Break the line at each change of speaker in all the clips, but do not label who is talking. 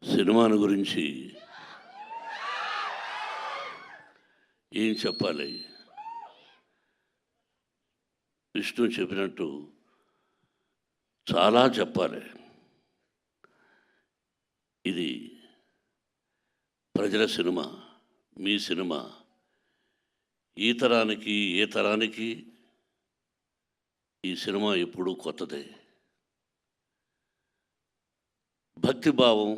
సినిమాను గురించి ఏం చెప్పాలి? విష్ణు చెప్పినట్టు చాలా చెప్పాలి. ఇది ప్రజల సినిమా, మీ సినిమా. ఈ తరానికి ఏ తరానికి ఈ సినిమా ఎప్పుడూ కొత్తదే. భక్తిభావం,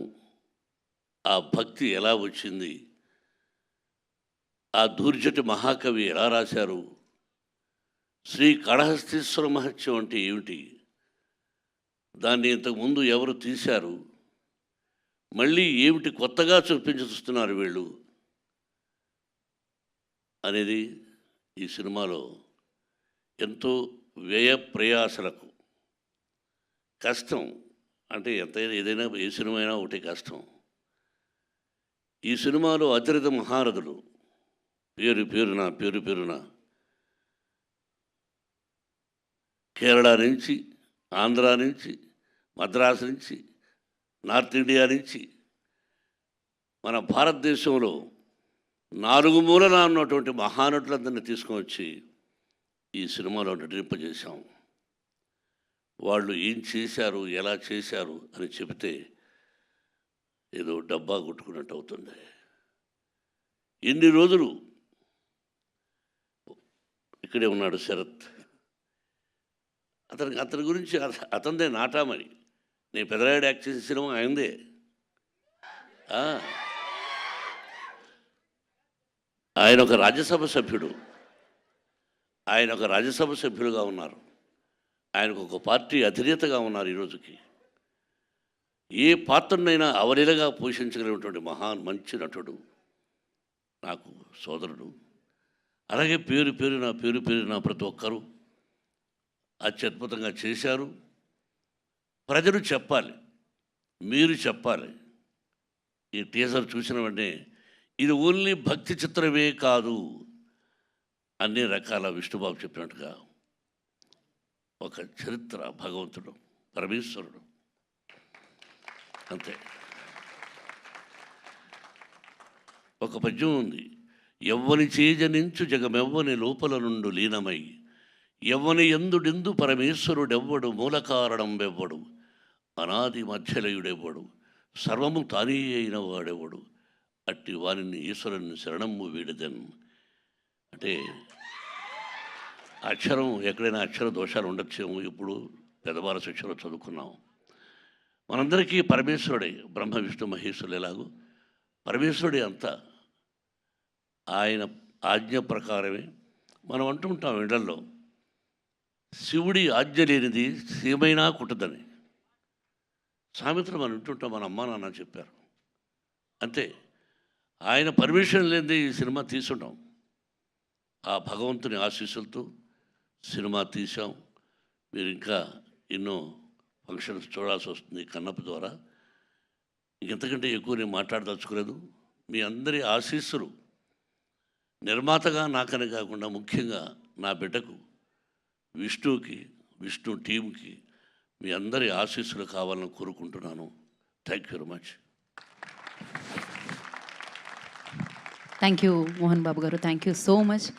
ఆ భక్తి ఎలా వచ్చింది, ఆ దూర్జటి మహాకవి ఎలా రాశారు, శ్రీ కాళహస్తీశ్వర మహత్యం అంటే ఏమిటి, దాన్ని ఇంతకుముందు ఎవరు తీశారు, మళ్ళీ ఏమిటి కొత్తగా చూస్తున్నారు వీళ్ళు అనేది ఈ సినిమాలో ఎంతో వ్యయ ప్రయాసలకు కష్టం. అంటే ఎంతైనా ఏదైనా ఏ సినిమా అయినా ఒకటి కష్టం. ఈ సినిమాలో అతిరథ మహారథులు పేరు పేరున కేరళ నుంచి, ఆంధ్ర నుంచి, మద్రాసు నుంచి, నార్త్ ఇండియా నుంచి, మన భారతదేశంలో 4 మూలలా ఉన్నటువంటి మహానటులందరినీ తీసుకొని వచ్చి ఈ సినిమాలో నటింపజేశాం. వాళ్ళు ఏం చేశారు, ఎలా చేశారు అని చెబితే ఏదో డబ్బా కొట్టుకున్నట్టు అవుతుంది. ఎన్ని రోజులు ఇక్కడే ఉన్నాడు శరత్. అతని గురించి అతనిదే నాటామని. నేను పెదరాయుడు యాక్ట్ చేసిన సినిమా అయిందే. ఆయన ఒక రాజ్యసభ సభ్యులుగా ఉన్నారు. ఆయనకు ఒక పార్టీ అధినేతగా ఉన్నారు. ఈరోజుకి ఏ పాత్రనైనా అవలీలగా పోషించగలిగినటువంటి మంచి నటుడు, నాకు సోదరుడు. అలాగే పేరున ప్రతి ఒక్కరూ అత్యద్భుతంగా చేశారు. ప్రజలు చెప్పాలి, మీరు చెప్పాలి. ఈ టీజర్ చూసిన వెంటనే ఇది ఓన్లీ భక్తి చిత్రమే కాదు, అన్ని రకాల విష్ణుబాబు చెప్పినట్టుగా ఒక చరిత్ర, భగవంతుడు, పరమేశ్వరుడు, అంతే. ఒక పద్యం ఉంది, ఎవ్వని చేజనించు జగమెవ్వని లోపల నుండు లీనమై ఎవ్వని ఎందుడెందు పరమేశ్వరుడెవ్వడు మూల కారణం వెవ్వడు అనాది మధ్యలయుడెవ్వడు సర్వము తానే అయిన వాడెవ్వడు అట్టి వారిని ఈశ్వరుని శరణము వీడదన్. అంటే అక్షరం ఎక్కడైనా అక్షర దోషాలు ఉండొచ్చేమో. ఇప్పుడు పెద్దవాళ్ళ శిక్షలో చదువుకున్నాం. మనందరికీ పరమేశ్వరుడే, బ్రహ్మ విష్ణు మహేశ్వరులు ఎలాగో పరమేశ్వరుడే అంతా. ఆయన ఆజ్ఞ ప్రకారమే మనం అంటుంటాం ఇళ్లలో, శివుడి ఆజ్ఞ లేనిది సీమైనా కుట్టదని సామెతలు మనం వింటుంటాం. మన అమ్మ నాన్న చెప్పారు అంతే. ఆయన పర్మిషన్ లేనిది ఈ సినిమా తీసుంటాం. ఆ భగవంతుని ఆశీస్సులతో సినిమా తీసాం. మీరు ఇంకా ఎన్నో ఫంక్షన్స్ చూడాల్సి వస్తుంది కన్నప్ప ద్వారా. ఇంకెంతకంటే ఎక్కువ నేను మాట్లాడదలుచుకోలేదు. మీ అందరి ఆశీస్సులు నిర్మాతగా నాకనే కాకుండా ముఖ్యంగా నా బిడ్డకు విష్ణుకి, విష్ణు టీంకి మీ అందరి ఆశీస్సులు కావాలని కోరుకుంటున్నాను. Thank you very much.
Thank you Mohan Babu గారు, థ్యాంక్ యూ సో మచ్.